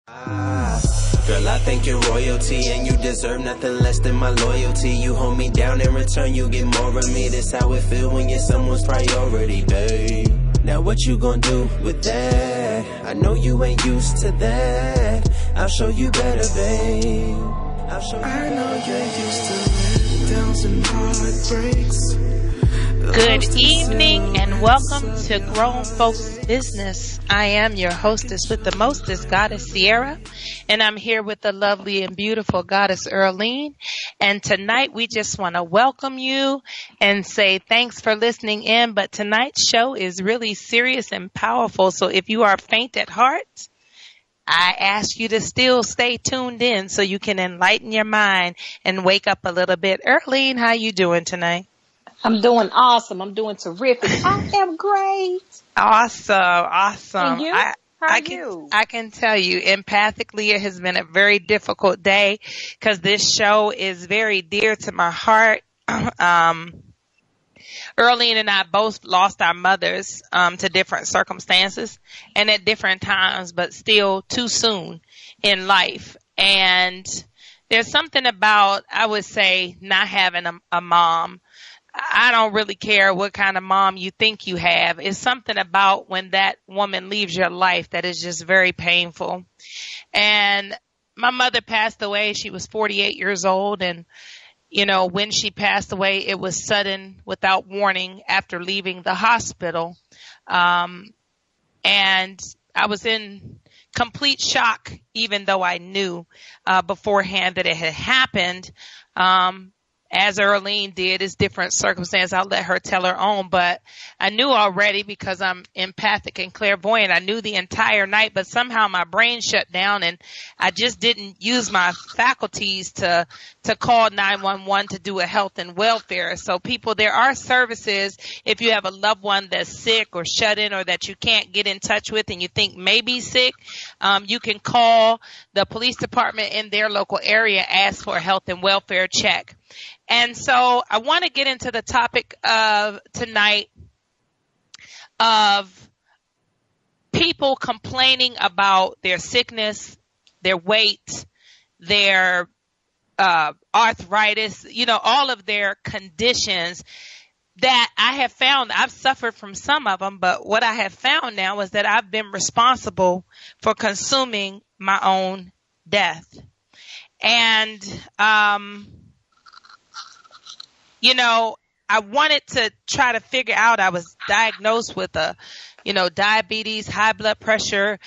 Girl, I think you're royalty and you deserve nothing less than my loyalty. You hold me down in return, you get more of me. That's how it feel when you're someone's priority, babe. Now what you gonna do with that? I know you ain't used to that. I'll show you better, babe. I'll show you better. I know you're used to letdowns and heartbreaks. Good evening and welcome to Grown Folks Business. I am your hostess with the mostest, Goddess Sierra, and I'm here with the lovely and beautiful Goddess Earlene. And tonight we just want to welcome you and say thanks for listening in. But tonight's show is really serious and powerful. So if you are faint at heart, I ask you to still stay tuned in so you can enlighten your mind and wake up a little bit. Earlene, how you doing tonight? I'm doing awesome. I'm doing terrific. I am great. Awesome. And you? How are you? I can tell you, empathically, it has been a very difficult day because this show is very dear to my heart. Earlene and I both lost our mothers to different circumstances and at different times, but still too soon in life. And there's something about, I would say, not having a mom. I don't really care what kind of mom you think you have. It's something about when that woman leaves your life that is just very painful. And my mother passed away. She was 48 years old. And, you know, when she passed away, it was sudden, without warning, after leaving the hospital. And I was in complete shock, even though I knew beforehand that it had happened. As Earlene did, it's different circumstances. I'll let her tell her own, but I knew already because I'm empathic and clairvoyant. I knew the entire night, but somehow my brain shut down and I just didn't use my faculties to call 911 to do a health and welfare. So people, there are services if you have a loved one that's sick or shut in or that you can't get in touch with and you think may be sick, you can call the police department in their local area, ask for a health and welfare check. And so I want to get into the topic of tonight of people complaining about their sickness, their weight, their arthritis, you know, all of their conditions that I have found. I've suffered from some of them, but what I have found now is that I've been responsible for consuming my own death. And, you know, I wanted to try to figure out, I was diagnosed with diabetes, high blood pressure,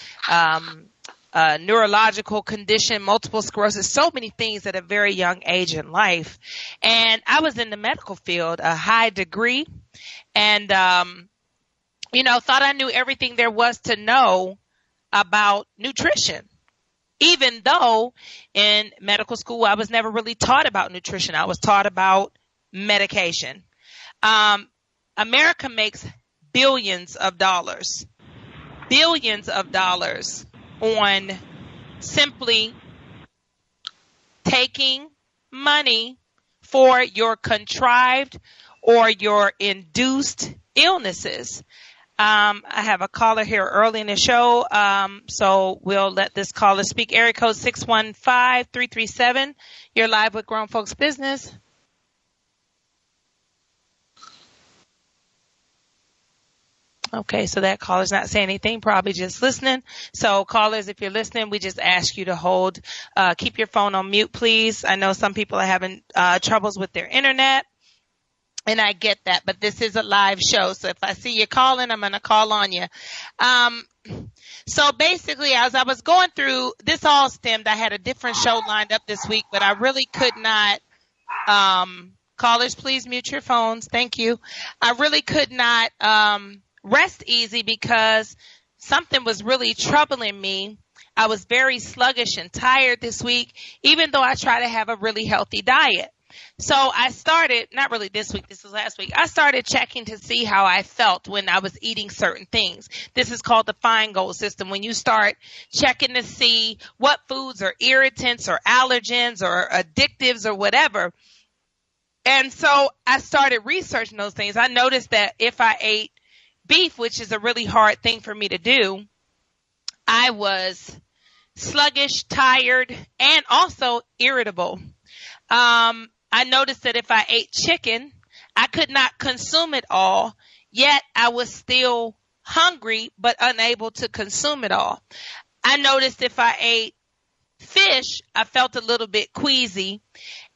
neurological condition, multiple sclerosis, so many things at a very young age in life. And I was in the medical field, a high degree, and, thought I knew everything there was to know about nutrition. Even though in medical school, I was never really taught about nutrition. I was taught about medication. America makes billions of dollars on simply taking money for your contrived or your induced illnesses. I have a caller here early in the show, so we'll let this caller speak. Area code 615-337. You're live with Grown Folks Business. Okay, so that caller's not saying anything, probably just listening. So callers, if you're listening, we just ask you to hold, keep your phone on mute, please. I know some people are having troubles with their internet, and I get that, but this is a live show. So if I see you calling, I'm going to call on you. So basically, as I was going through, this all stemmed, I had a different show lined up this week, but I really could not, callers, please mute your phones. Thank you. I really could not, rest easy because something was really troubling me. I was very sluggish and tired this week, even though I try to have a really healthy diet. So I started, not really this week, this was last week, I started checking to see how I felt when I was eating certain things. This is called the Feingold system. When you start checking to see what foods are irritants or allergens or addictives or whatever. And so I started researching those things. I noticed that if I ate beef, which is a really hard thing for me to do, I was sluggish, tired, and also irritable. I noticed that if I ate chicken, I could not consume it all, yet I was still hungry but unable to consume it all. I noticed if I ate fish, I felt a little bit queasy.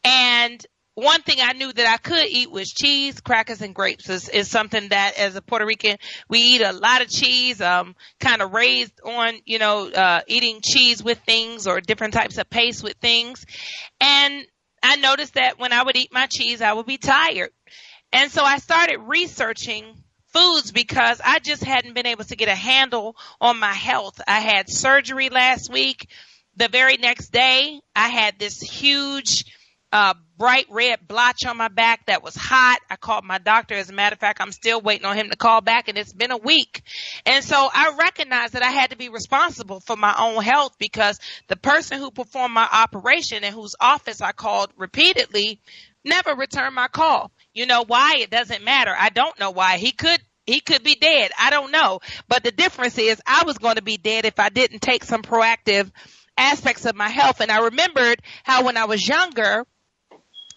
And one thing I knew that I could eat was cheese, crackers, and grapes. Is something that as a Puerto Rican, we eat a lot of cheese, kind of raised on, eating cheese with things or different types of paste with things. And I noticed that when I would eat my cheese, I would be tired. And so I started researching foods because I just hadn't been able to get a handle on my health. I had surgery last week. The very next day, I had this huge bright red blotch on my back that was hot. I called my doctor. As a matter of fact, I'm still waiting on him to call back, and it's been a week. And so I recognized that I had to be responsible for my own health because the person who performed my operation and whose office I called repeatedly never returned my call. You know why? It doesn't matter. I don't know why. He could be dead. I don't know. But the difference is I was going to be dead if I didn't take some proactive aspects of my health. And I remembered how when I was younger,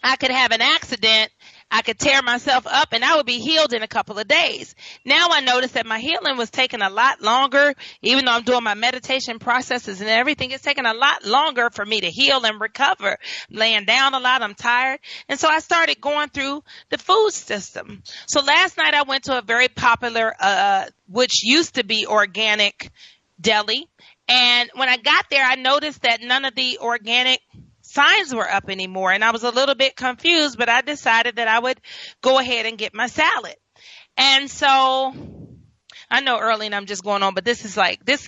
I could have an accident, I could tear myself up, and I would be healed in a couple of days. Now I noticed that my healing was taking a lot longer, even though I'm doing my meditation processes and everything. It's taking a lot longer for me to heal and recover. I'm laying down a lot, I'm tired. And so I started going through the food system. So last night I went to a very popular, which used to be organic deli. And when I got there, I noticed that none of the organic signs were up anymore. And I was a little bit confused, but I decided that I would go ahead and get my salad. And so I know early and I'm just going on, but this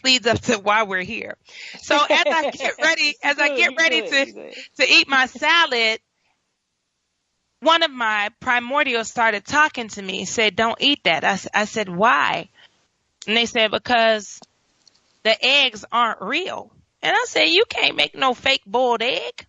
leads up to why we're here. So as I get ready to eat my salad, one of my primordials started talking to me, said, "Don't eat that." I said, "Why?" And they said, "Because the eggs aren't real." And I said, "You can't make no fake boiled egg."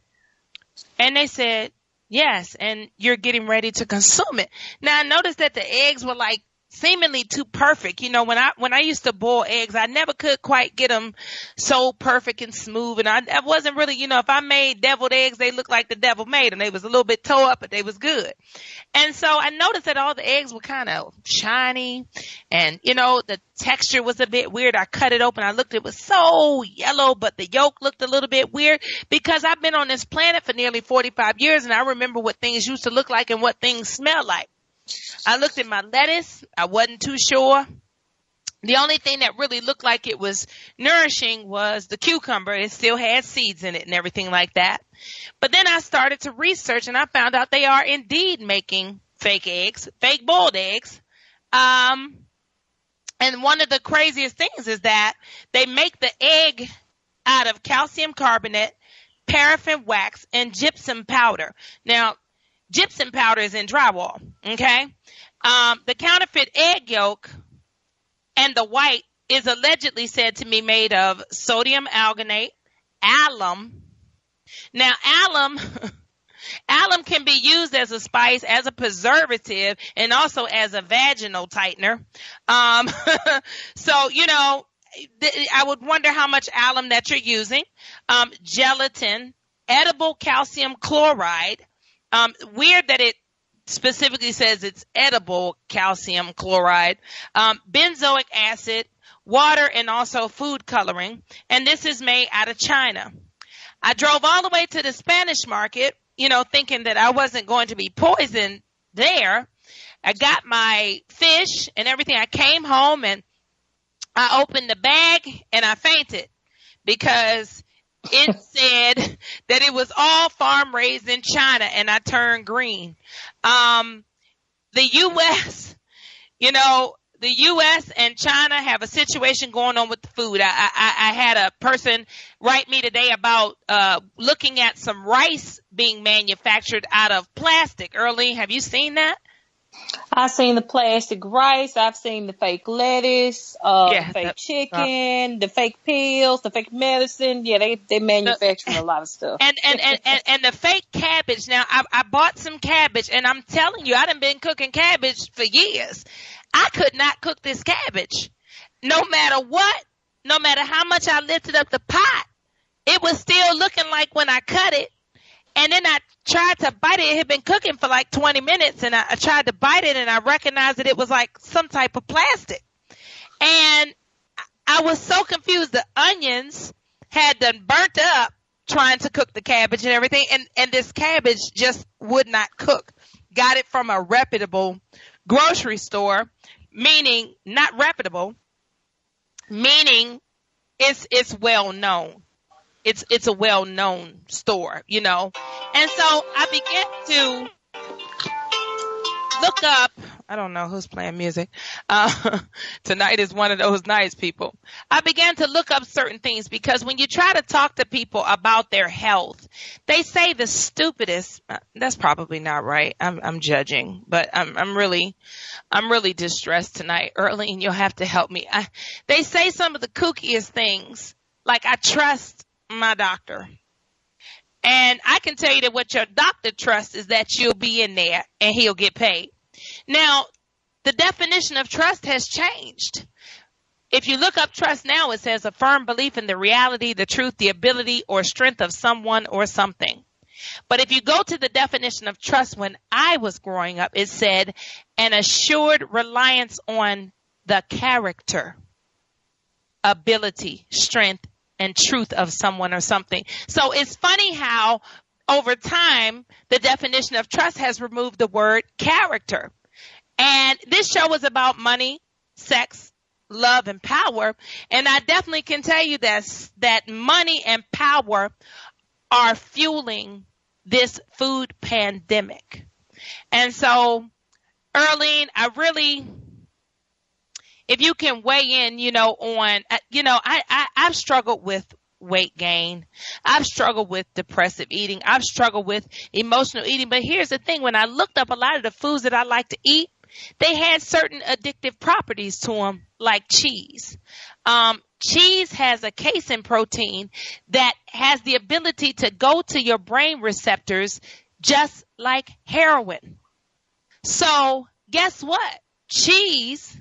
And they said, "Yes, and you're getting ready to consume it." Now I noticed that the eggs were like seemingly too perfect. You know, when I used to boil eggs, I never could quite get them so perfect and smooth. And I wasn't really, if I made deviled eggs, they looked like the devil made them. They was a little bit toe up, but they was good. And so I noticed that all the eggs were kind of shiny and, the texture was a bit weird. I cut it open. I looked, it was so yellow, but the yolk looked a little bit weird because I've been on this planet for nearly 45 years and I remember what things used to look like and what things smell like. I looked at my lettuce. I wasn't too sure. The only thing that really looked like it was nourishing was the cucumber. It still had seeds in it and everything like that. But then I started to research and I found out they are indeed making fake eggs, fake boiled eggs. And one of the craziest things is that they make the egg out of calcium carbonate, paraffin wax, and gypsum powder. Now, gypsum powder is in drywall, okay? The counterfeit egg yolk and the white is allegedly said to be made of sodium alginate, alum. Now, alum can be used as a spice, as a preservative, and also as a vaginal tightener. So, I would wonder how much alum that you're using. Gelatin, edible calcium chloride. Weird that it specifically says it's edible calcium chloride, benzoic acid, water, and also food coloring. And this is made out of China. I drove all the way to the Spanish market, thinking that I wasn't going to be poisoned there. I got my fish and everything. I came home and I opened the bag and I fainted because it said that it was all farm raised in China, and I turned green. The U.S. and China have a situation going on with the food. I had a person write me today about looking at some rice being manufactured out of plastic. Early, have you seen that? I've seen the plastic rice. I've seen the fake lettuce, the fake chicken, the fake pills, the fake medicine. Yeah, they manufacture a lot of stuff. And the fake cabbage. Now, I bought some cabbage, and I'm telling you, I done been cooking cabbage for years. I could not cook this cabbage. No matter what, no matter how much I lifted up the pot, it was still looking like when I cut it. And then I tried to bite it. It had been cooking for like 20 minutes, and I tried to bite it, and I recognized that it was like some type of plastic. And I was so confused. The onions had done burnt up trying to cook the cabbage and everything, and this cabbage just would not cook. Got it from a reputable grocery store, meaning not reputable, meaning it's well known. It's a well-known store, you know. And so I began to look up. I don't know who's playing music. Tonight is one of those nights, people. I began to look up certain things because when you try to talk to people about their health, they say the stupidest. That's probably not right. I'm judging, but I'm really distressed tonight. Early, and you'll have to help me. They say some of the kookiest things, like I trust my doctor. And I can tell you that what your doctor trusts is that you'll be in there and he'll get paid. Now, the definition of trust has changed. If you look up trust now, it says a firm belief in the reality, the truth, the ability, or strength of someone or something. But if you go to the definition of trust when I was growing up, it said an assured reliance on the character, ability, strength, and truth of someone or something. So it's funny how over time, the definition of trust has removed the word character. And this show was about money, sex, love, and power. And I definitely can tell you that money and power are fueling this food pandemic. And so, Earlene, if you can weigh in, I've struggled with weight gain. I've struggled with depressive eating. I've struggled with emotional eating. But here's the thing. When I looked up a lot of the foods that I like to eat, they had certain addictive properties to them, like cheese. Cheese has a casein protein that has the ability to go to your brain receptors just like heroin. So guess what? Cheese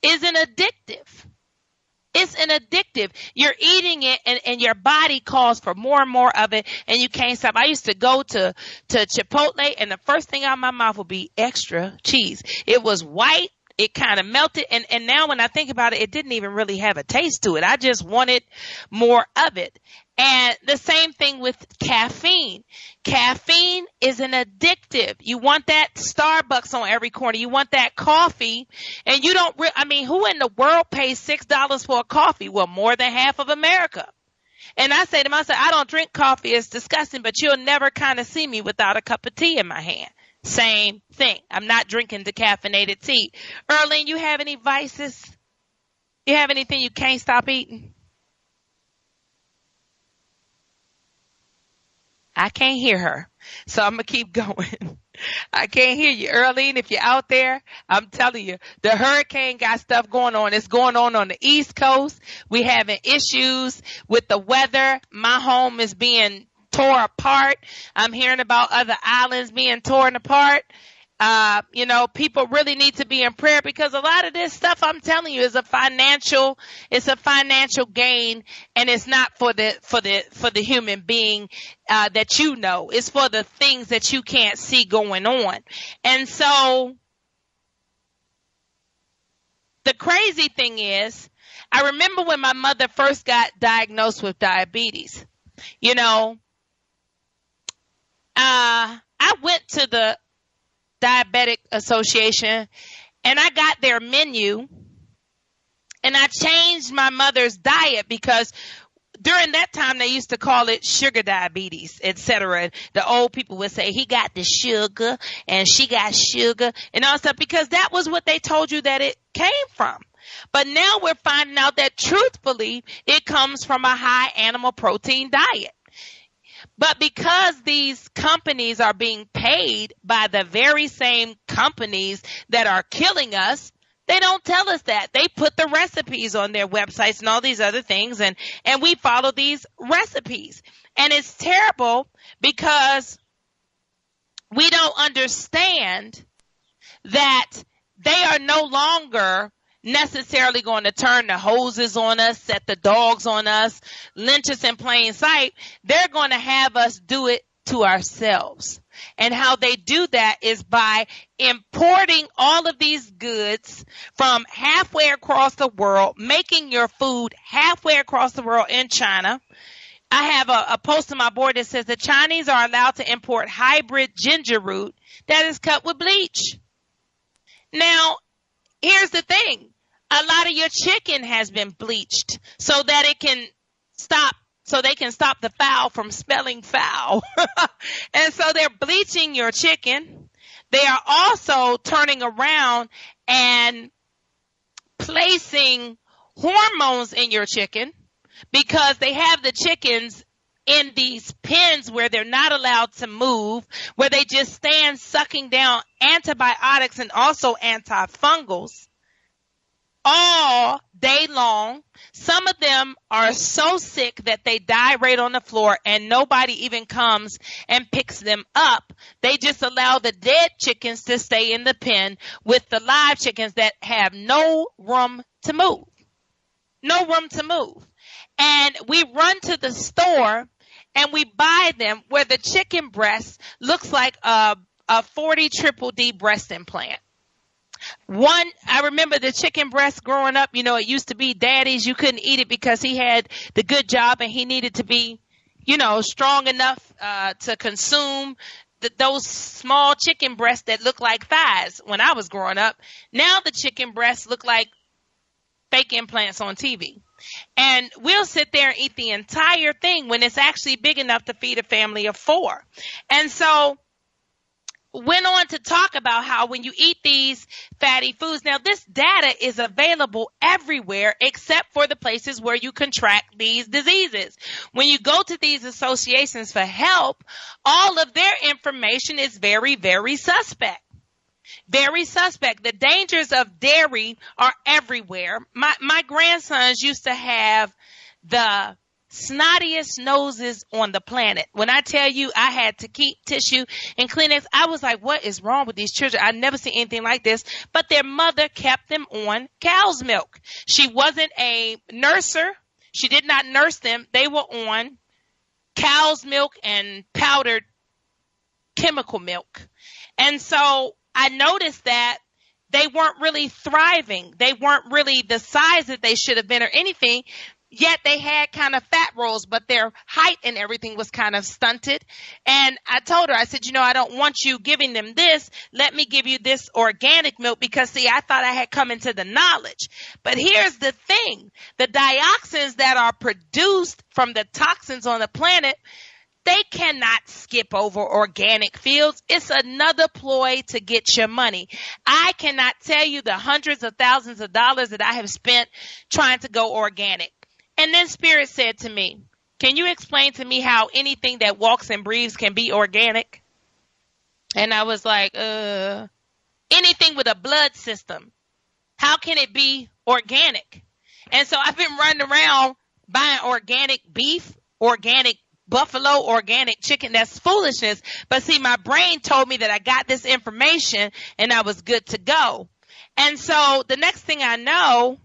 is an addictive. It's an addictive. You're eating it and your body calls for more and more of it and you can't stop. I used to go to Chipotle and the first thing out of my mouth would be extra cheese. It was white. It kind of melted. And now when I think about it, it didn't even really have a taste to it. I just wanted more of it. And the same thing with caffeine. Caffeine is an addictive. You want that Starbucks on every corner. You want that coffee. And you don't who in the world pays $6 for a coffee? Well, more than half of America. And I say to myself, I don't drink coffee. It's disgusting, but you'll never kind of see me without a cup of tea in my hand. Same thing. I'm not drinking decaffeinated tea. Earlene, you have any vices? You have anything you can't stop eating? I can't hear her, so I'm going to keep going. I can't hear you. Earlene, if you're out there, I'm telling you, the hurricane got stuff going on. It's going on the East Coast. We having issues with the weather. My home is being tore apart. I'm hearing about other islands being torn apart. People really need to be in prayer because a lot of this stuff I'm telling you is a financial gain, and it's not for the human being that you know. It's for the things that you can't see going on. And so the crazy thing is, I remember when my mother first got diagnosed with diabetes. I went to the Diabetic Association and I got their menu and I changed my mother's diet because during that time they used to call it sugar diabetes, etc. The old people would say he got the sugar and she got sugar and all stuff because that was what they told you that it came from. But now we're finding out that truthfully it comes from a high animal protein diet. But because these companies are being paid by the very same companies that are killing us, they don't tell us that. They put the recipes on their websites and all these other things, and we follow these recipes. And it's terrible because we don't understand that they are no longer necessarily going to turn the hoses on us, set the dogs on us, lynch us in plain sight. They're going to have us do it to ourselves. And how they do that is by importing all of these goods from halfway across the world, making your food halfway across the world in China. I have a post on my board that says the Chinese are allowed to import hybrid ginger root that is cut with bleach. Now, here's the thing. A lot of your chicken has been bleached so that it can stop, so they can stop the fowl from smelling foul. And so they're bleaching your chicken. They are also turning around and placing hormones in your chicken, because they have the chickens in these pens where they're not allowed to move, where they just stand sucking down antibiotics and also antifungals all day long. Some of them are so sick that they die right on the floor and nobody even comes and picks them up. They just allow the dead chickens to stay in the pen with the live chickens that have no room to move. No room to move. And we run to the store and we buy them where the chicken breast looks like a 40 triple D breast implant. I remember the chicken breast growing up, it used to be daddy's. You couldn't eat it because he had the good job and he needed to be, strong enough to consume those small chicken breasts that look like thighs when I was growing up. Now the chicken breasts look like fake implants on TV. And we'll sit there and eat the entire thing when it's actually big enough to feed a family of 4. And so went on to talk about how when you eat these fatty foods, now this data is available everywhere except for the places where you contract these diseases. When you go to these associations for help, all of their information is very, very suspect. Very suspect. The dangers of dairy are everywhere. My grandsons used to have the snottiest noses on the planet. When I tell you I had to keep tissue and Kleenex, I was like, what is wrong with these children? I've never seen anything like this. But their mother kept them on cow's milk. She wasn't a nurser. She did not nurse them. They were on cow's milk and powdered chemical milk. And so I noticed that they weren't really thriving. They weren't really the size that they should have been or anything, yet they had kind of fat rolls, but their height and everything was kind of stunted. And I told her, I said, I don't want you giving them this. Let me give you this organic milk because, see, I thought I had come into the knowledge. But here's the thing. The dioxins that are produced from the toxins on the planet, they cannot skip over organic fields. It's another ploy to get your money. I cannot tell you the hundreds of thousands of dollars that I have spent trying to go organic. And then Spirit said to me, can you explain to me how anything that walks and breathes can be organic? And I was like, anything with a blood system, how can it be organic? And so I've been running around buying organic beef, organic buffalo, organic chicken. That's foolishness. But see, my brain told me that I got this information and I was good to go. And so the next thing I know,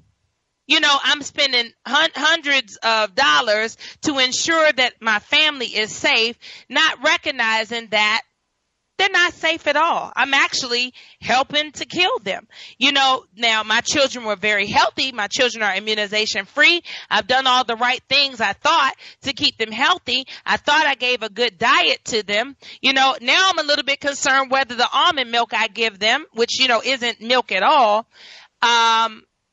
I'm spending hundreds of dollars to ensure that my family is safe, not recognizing that they're not safe at all. I'm actually helping to kill them. Now my children were very healthy. My children are immunization free. I've done all the right things, I thought, to keep them healthy. I thought I gave a good diet to them. Now I'm a little bit concerned whether the almond milk I give them, which, isn't milk at all,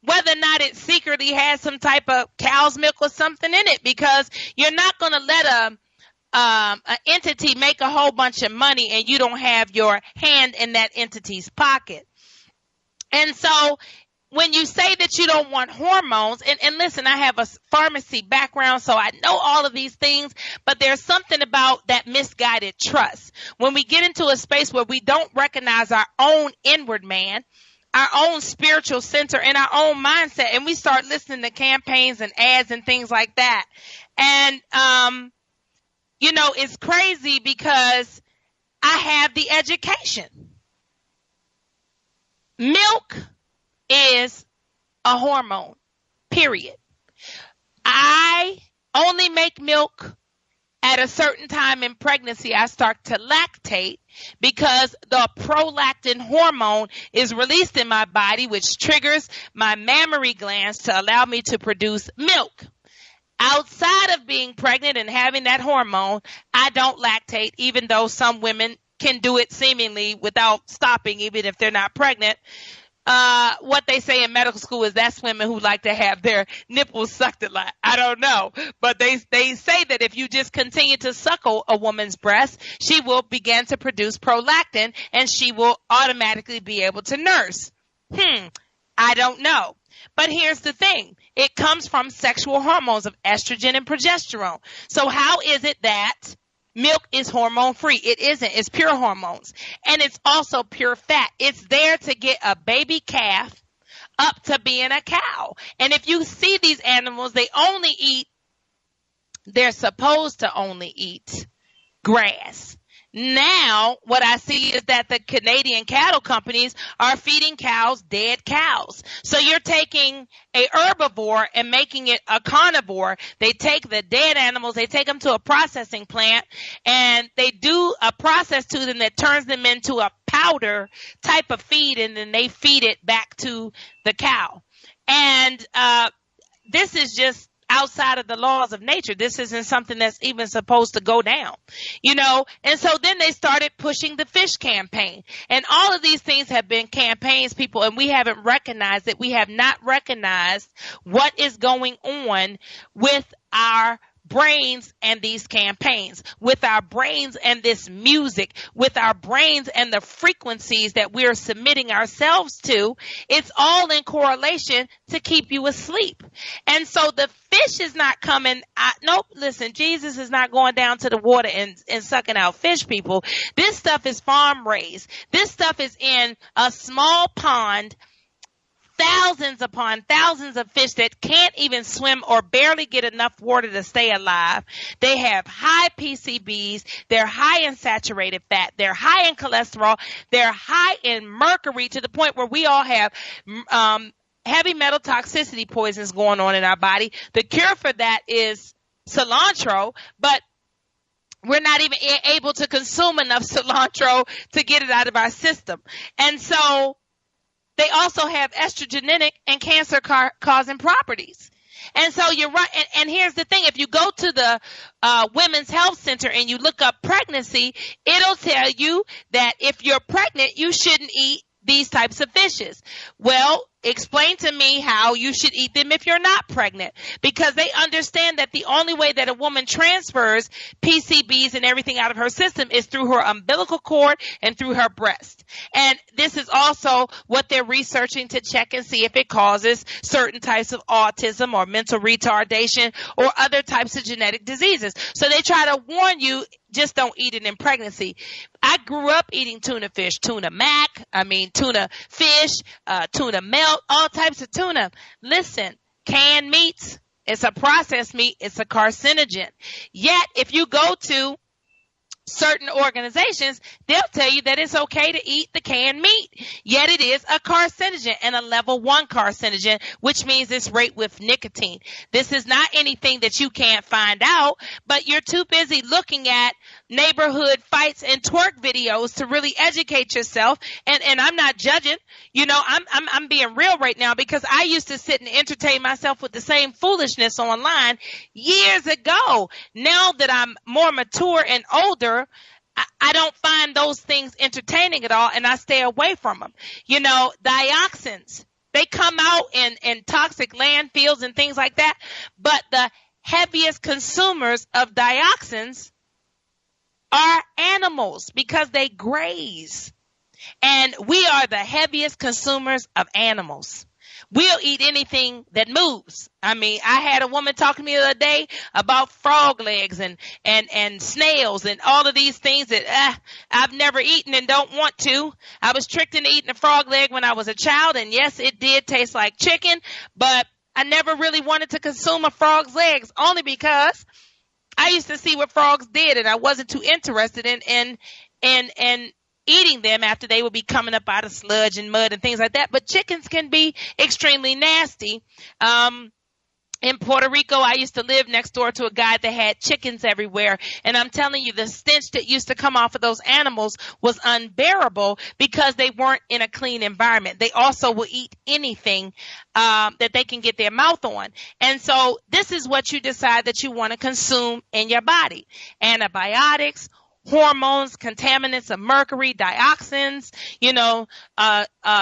whether or not it secretly has some type of cow's milk or something in it, because you're not going to let an entity make a whole bunch of money and you don't have your hand in that entity's pocket. And so when you say that you don't want hormones, and listen, I have a pharmacy background, so I know all of these things, but there's something about that misguided trust. When we get into a space where we don't recognize our own inward man, our own spiritual center and our own mindset, and we start listening to campaigns and ads and things like that. And, it's crazy because I have the education. Milk is a hormone, period. I only make milk at a certain time in pregnancy. I start to lactate because the prolactin hormone is released in my body, which triggers my mammary glands to allow me to produce milk. Outside of being pregnant and having that hormone, I don't lactate, even though some women can do it seemingly without stopping, even if they're not pregnant. What they say in medical school is that's women who like to have their nipples sucked a lot. I don't know. But they say that if you just continue to suckle a woman's breast, she will begin to produce prolactin and she will automatically be able to nurse. I don't know. But here's the thing. It comes from sexual hormones of estrogen and progesterone. So how is it that milk is hormone free? It isn't. It's pure hormones. And it's also pure fat. It's there to get a baby calf up to being a cow. And if you see these animals, they're supposed to only eat grass. Now, what I see is that the Canadian cattle companies are feeding cows dead cows. So you're taking a herbivore and making it a carnivore. They take the dead animals, they take them to a processing plant, and they do a process to them that turns them into a powder type of feed, and then they feed it back to the cow. And this is just outside of the laws of nature. This isn't something that's even supposed to go down, and so then they started pushing the fish campaign, and all of these things have been campaigns, people, and we haven't recognized it. We have not recognized what is going on with our brains and these campaigns, with our brains and this music, with our brains and the frequencies that we're submitting ourselves to. It's all in correlation to keep you asleep. And so the fish is not coming. Listen, Jesus is not going down to the water and sucking out fish, people. This stuff is farm raised. This stuff is in a small pond, thousands upon thousands of fish that can't even swim or barely get enough water to stay alive. They have high PCBs. They're high in saturated fat. They're high in cholesterol. They're high in mercury, to the point where we all have heavy metal toxicity poisons going on in our body. The cure for that is cilantro, but we're not even able to consume enough cilantro to get it out of our system. And so they also have estrogenic and cancer-causing properties. And so you're right. And here's the thing. If you go to the Women's Health Center and you look up pregnancy, it'll tell you that if you're pregnant, you shouldn't eat these types of fishes. Well, explain to me how you should eat them if you're not pregnant, because they understand that the only way that a woman transfers PCBs and everything out of her system is through her umbilical cord and through her breast. And this is also what they're researching to check and see if it causes certain types of autism or mental retardation or other types of genetic diseases. So they try to warn you, just don't eat it in pregnancy. I grew up eating tuna fish, tuna fish, tuna melt, all types of tuna. Listen, canned meats, it's a processed meat. It's a carcinogen. Yet, if you go to certain organizations, they'll tell you that it's okay to eat the canned meat. Yet it is a carcinogen, and a level 1 carcinogen, which means it's rate with nicotine. This is not anything that you can't find out, but you're too busy looking at neighborhood fights and twerk videos to really educate yourself. And I'm not judging. I'm being real right now, because I used to sit and entertain myself with the same foolishness online years ago. Now that I'm more mature and older, I don't find those things entertaining at all, and I stay away from them. Dioxins, they come out in toxic landfills and things like that, but the heaviest consumers of dioxins are animals, because they graze. And we are the heaviest consumers of animals. We'll eat anything that moves. I had a woman talking to me the other day about frog legs and snails and all of these things that I've never eaten and don't want to. I was tricked into eating a frog leg when I was a child, and yes, it did taste like chicken, but I never really wanted to consume a frog's legs, only because I used to see what frogs did, and I wasn't too interested in eating them after they would be coming up out of sludge and mud and things like that. But chickens can be extremely nasty. In Puerto Rico, I used to live next door to a guy that had chickens everywhere. And I'm telling you, the stench that used to come off of those animals was unbearable because they weren't in a clean environment. They also will eat anything that they can get their mouth on. And so this is what you decide that you want to consume in your body. Antibiotics, hormones, contaminants of mercury, dioxins,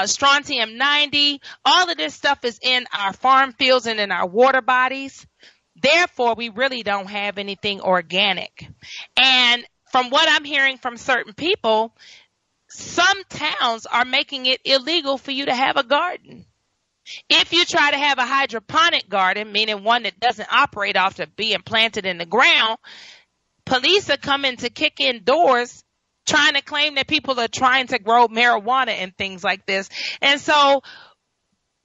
strontium 90, all of this stuff is in our farm fields and in our water bodies. Therefore, we really don't have anything organic. And from what I'm hearing from certain people, some towns are making it illegal for you to have a garden. If you try to have a hydroponic garden, meaning one that doesn't operate off of being planted in the ground, police are coming to kick in doors trying to claim that people are trying to grow marijuana and things like this. And so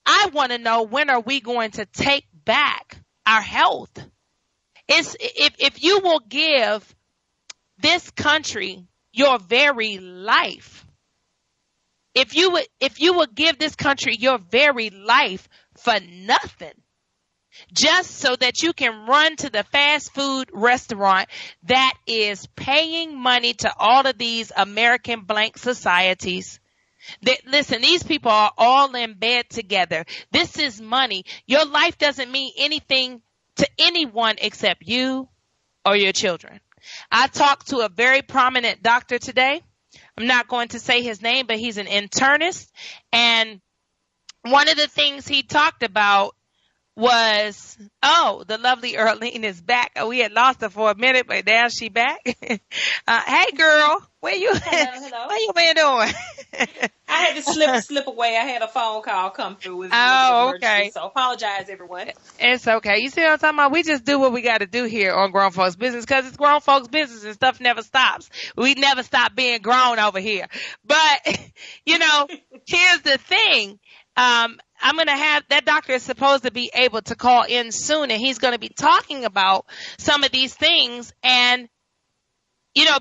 I want to know, when are we going to take back our health? If you will give this country your very life, if you would give this country your very life for nothing, just so that you can run to the fast food restaurant that is paying money to all of these American blank societies. Listen, these people are all in bed together. This is money. Your life doesn't mean anything to anyone except you or your children. I talked to a very prominent doctor today. I'm not going to say his name, but he's an internist. And one of the things he talked about was, the lovely Earlene is back. We had lost her for a minute, but now she back. Hey, girl, where you? Hello. What you been doing? I had to slip away. I had a phone call come through. Okay. So apologize, everyone. It's okay. You see what I'm talking about? We just do what we got to do here on Grown Folks Business because it's grown folks business and stuff never stops. We never stop being grown over here. But, here's the thing. I'm going to have that doctor is supposed to be able to call in soon, and he's going to be talking about some of these things. And,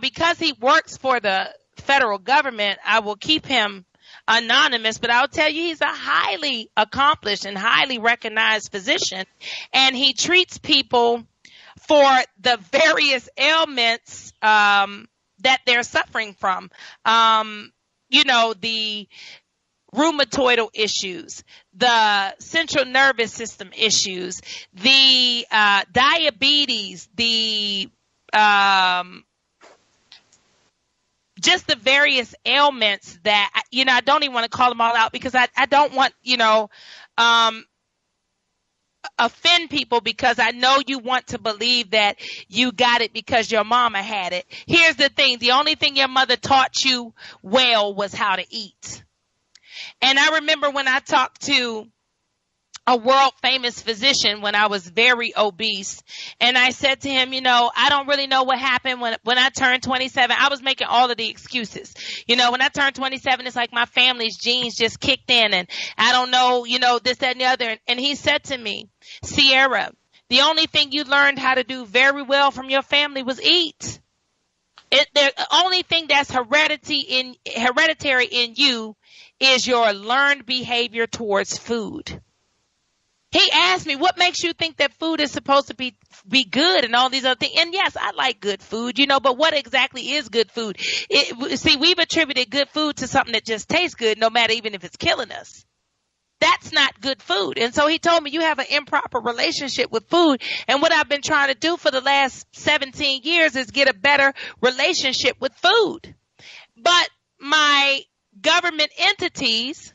because he works for the federal government, I will keep him anonymous, but I'll tell you, he's a highly accomplished and highly recognized physician, and he treats people for the various ailments, that they're suffering from. The rheumatoidal issues, the central nervous system issues, the diabetes, just the various ailments that, I don't even want to call them all out because I don't want, offend people, because I know you want to believe that you got it because your mama had it. Here's the thing. The only thing your mother taught you well was how to eat. And I remember when I talked to a world famous physician when I was very obese, and I said to him, I don't really know what happened when I turned 27. I was making all of the excuses. When I turned 27, it's like my family's genes just kicked in, and I don't know, this, that, and the other. And he said to me, Sierra, the only thing you learned how to do very well from your family was eat. The only thing that's hereditary in you is your learned behavior towards food. He asked me, what makes you think that food is supposed to be good and all these other things? And yes, I like good food, but what exactly is good food? We've attributed good food to something that just tastes good, no matter even if it's killing us. That's not good food. And so he told me, you have an improper relationship with food. And what I've been trying to do for the last 17 years is get a better relationship with food. But my government entities,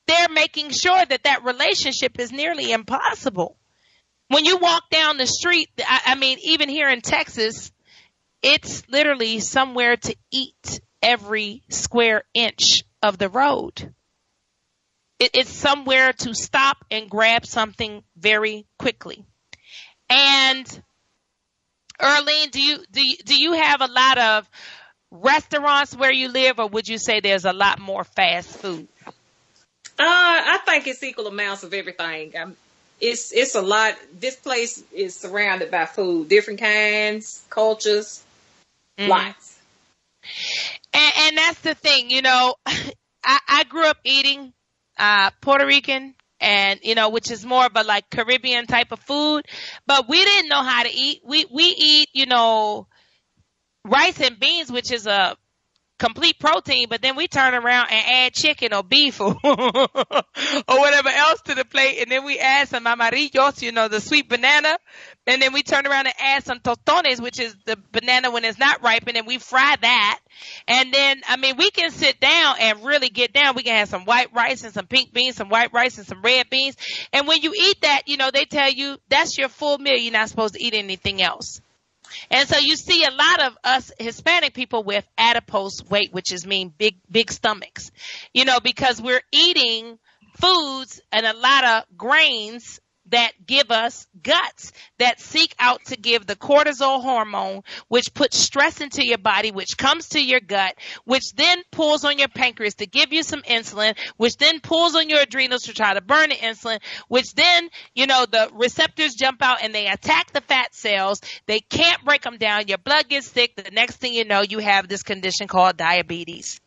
they're making sure that relationship is nearly impossible. When you walk down the street, even here in Texas, it's literally somewhere to eat every square inch of the road. It's somewhere to stop and grab something very quickly. And Earlene, do you have a lot of restaurants where you live, or would you say there's a lot more fast food? I think it's equal amounts of everything. It's a lot. This place is surrounded by food, different kinds, cultures, lots. And that's the thing, you know, I grew up eating Puerto Rican and, you know, which is more of a like Caribbean type of food, but we didn't know how to eat. We eat, you know, rice and beans, which is a complete protein, but then we turn around and add chicken or beef or whatever else to the plate, and then we add some amarillos, you know, the sweet banana, and then we turn around and add some tostones, which is the banana when it's not ripe, and then we fry that. And then, I mean, we can sit down and really get down. We can have some white rice and some pink beans, some white rice and some red beans. And when you eat that, you know, they tell you that's your full meal. You're not supposed to eat anything else. And so you see a lot of us Hispanic people with adipose weight, which is mean big stomachs, you know, because we're eating foods and a lot of grains that give us guts that seek out to give the cortisol hormone, which puts stress into your body, which comes to your gut, which then pulls on your pancreas to give you some insulin, which then pulls on your adrenals to try to burn the insulin, which then, you know, the receptors jump out and they attack the fat cells. They can't break them down. Your blood gets thick. The next thing you know, you have this condition called diabetes.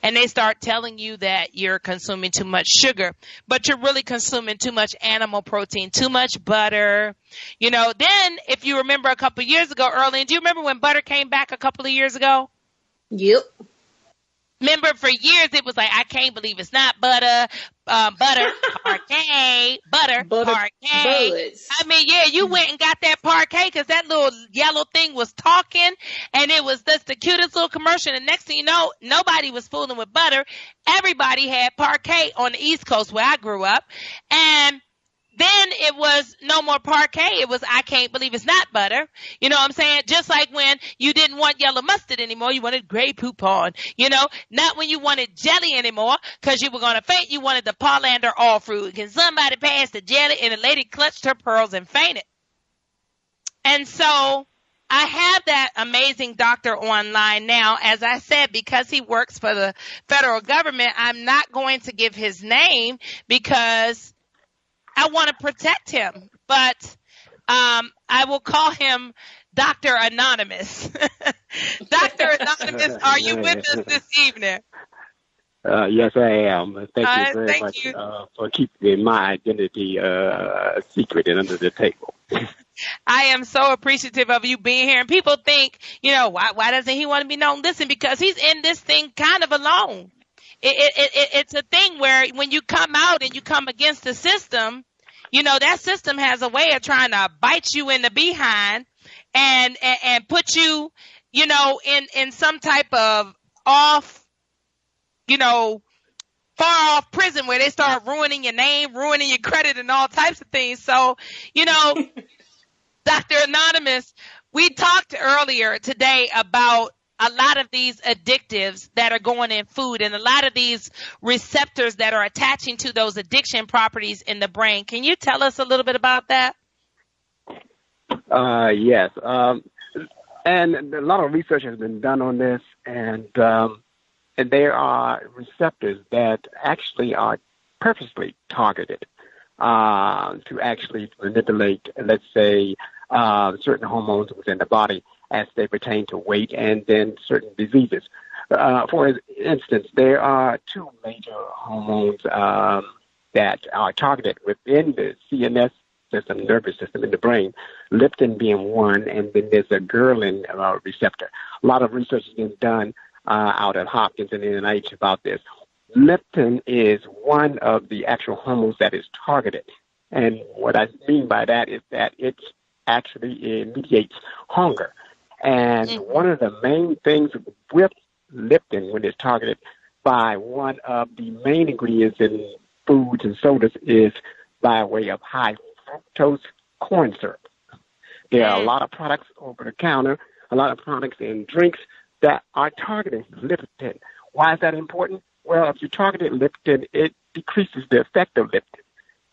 And they start telling you that you're consuming too much sugar, but you're really consuming too much animal protein, too much butter. You know, then if you remember a couple of years ago, Earlene, do you remember when butter came back a couple of years ago? Yep. Remember, for years it was like, I can't believe it's not butter, butter, parquet, butter, parquet. Buds. I mean, yeah, you went and got that parquet because that little yellow thing was talking, and it was just the cutest little commercial. And next thing you know, nobody was fooling with butter. Everybody had parquet on the East Coast where I grew up. And then it was no more parquet. It was, I can't believe it's not butter. You know what I'm saying? Just like when you didn't want yellow mustard anymore, you wanted Grey Poupon. You know, not when you wanted jelly anymore because you were going to faint. You wanted the Parlander all fruit. Can somebody pass the jelly? And the lady clutched her pearls and fainted. And so I have that amazing doctor online now. As I said, because he works for the federal government, I'm not going to give his name because I want to protect him, but I will call him Dr. Anonymous. Dr. Anonymous, are you with us this evening? Yes, I am. Thank you very much for keeping my identity secret and under the table. I am so appreciative of you being here. And people think, you know, why doesn't he want to be known? Listen, because he's in this thing kind of alone. It's a thing where when you come out and you come against the system, you know, that system has a way of trying to bite you in the behind and put you, you know, in some type of off, you know, far off prison where they start ruining your name, ruining your credit and all types of things. So, you know, Dr. Anonymous, we talked earlier today about a lot of these additives that are going in food and a lot of these receptors that are attaching to those addiction properties in the brain. Can you tell us a little bit about that? Yes. And a lot of research has been done on this, and there are receptors that actually are purposely targeted to actually manipulate, let's say, certain hormones within the body as they pertain to weight and then certain diseases. For instance, there are two major hormones that are targeted within the CNS system, nervous system in the brain, leptin being one, and then there's a ghrelin receptor. A lot of research has been done out at Hopkins and NIH about this. Leptin is one of the actual hormones that is targeted. And what I mean by that is that it actually mediates hunger. And one of the main things with leptin, when it's targeted by one of the main ingredients in foods and sodas, is by way of high fructose corn syrup. There are a lot of products over the counter, a lot of products in drinks that are targeting leptin. Why is that important? Well, if you target leptin, it decreases the effect of leptin.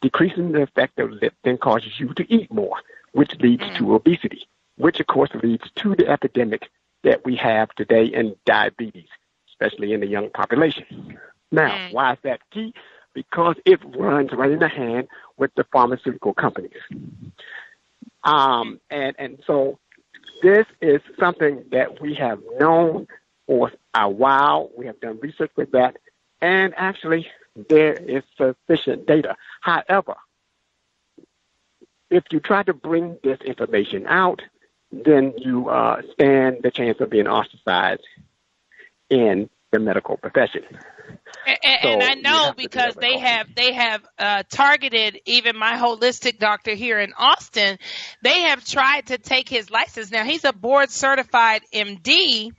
Decreasing the effect of leptin causes you to eat more, which leads to obesity, which, of course, leads to the epidemic that we have today in diabetes, especially in the young population. Now, why is that key? Because it runs right in the hand with the pharmaceutical companies. And so this is something that we have known for a while. We have done research with that, and actually there is sufficient data. However, if you try to bring this information out, then you stand the chance of being ostracized in the medical profession. And I know because they have targeted even my holistic doctor here in Austin. They have tried to take his license. Now, he's a board certified MD,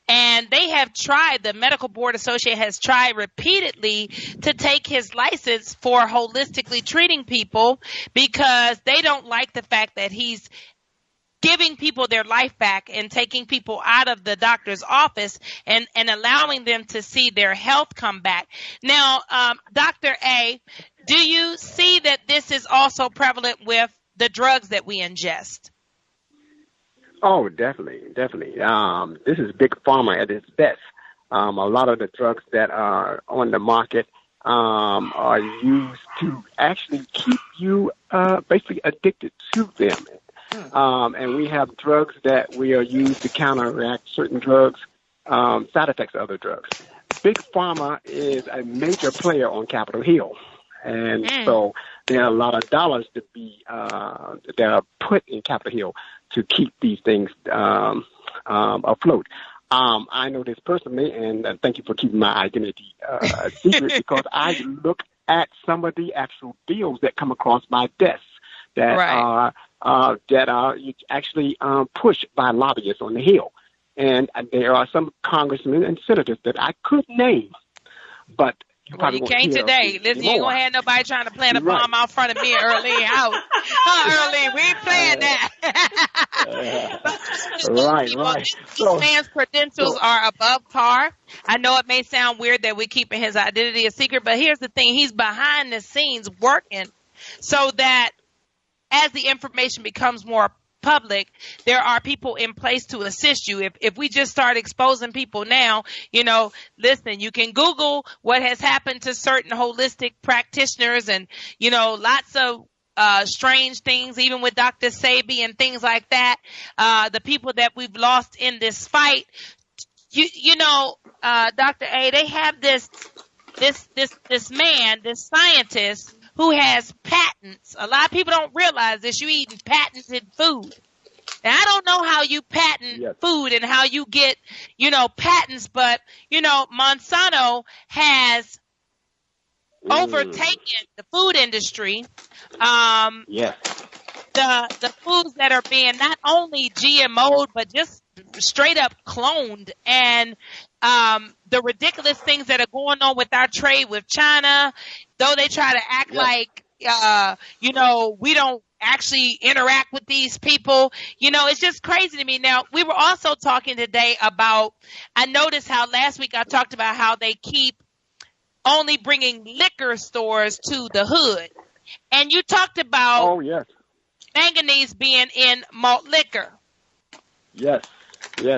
and they have tried, the Medical Board Associate has tried repeatedly to take his license for holistically treating people because they don't like the fact that he's giving people their life back and taking people out of the doctor's office and allowing them to see their health come back. Now, Dr. A, do you see that this is also prevalent with the drugs that we ingest? Oh, definitely. This is big pharma at its best. A lot of the drugs that are on the market are used to actually keep you basically addicted to them. And we have drugs that we are used to counteract certain drugs, side effects of other drugs. Big Pharma is a major player on Capitol Hill. And so there are a lot of dollars to be that are put in Capitol Hill to keep these things afloat. I know this personally, and thank you for keeping my identity secret, because I look at some of the actual deals that come across my desk that are actually pushed by lobbyists on the Hill. And there are some congressmen and senators that I could name, but you can't today. Listen, you ain't gonna have nobody trying to plant a bomb out front of me and Earlene house. Earlene, we ain't playing that. Right. So, man's credentials are above par. I know it may sound weird that we're keeping his identity a secret, but here's the thing: he's behind the scenes working so that as the information becomes more public, there are people in place to assist you. If we just start exposing people now, listen, you can Google what has happened to certain holistic practitioners and, lots of strange things, even with Dr. Sebi and things like that. The people that we've lost in this fight, Dr. A, they have this man, this scientist who has patents. A lot of people don't realize this. You eating patented food. Now, I don't know how you patent food and how you get, patents, but, Monsanto has overtaken the food industry. The foods that are being not only GMO'd, but just straight up cloned, and the ridiculous things that are going on with our trade with China, though they try to act like, we don't actually interact with these people. It's just crazy to me. Now, we were also talking today about, I noticed how last week I talked about how they keep only bringing liquor stores to the hood. And you talked about manganese being in malt liquor. Yes.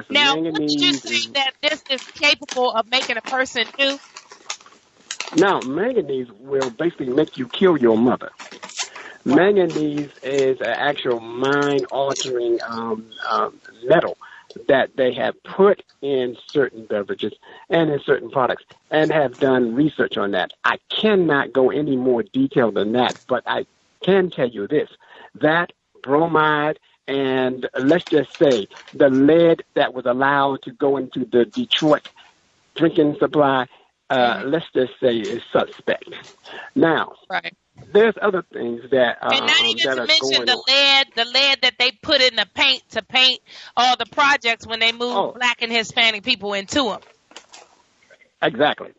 Now, would you say that this is capable of making a person do? Now, manganese will basically make you kill your mother. Manganese is an actual mind-altering metal that they have put in certain beverages and in certain products, and have done research on that. I cannot go any more detail than that, but I can tell you this, that bromide and let's just say the lead that was allowed to go into the Detroit drinking supply, let's just say is suspect. Now, there's other things that and not even to mention the lead that they put in the paint to paint all the projects when they moved Black and Hispanic people into them. Exactly.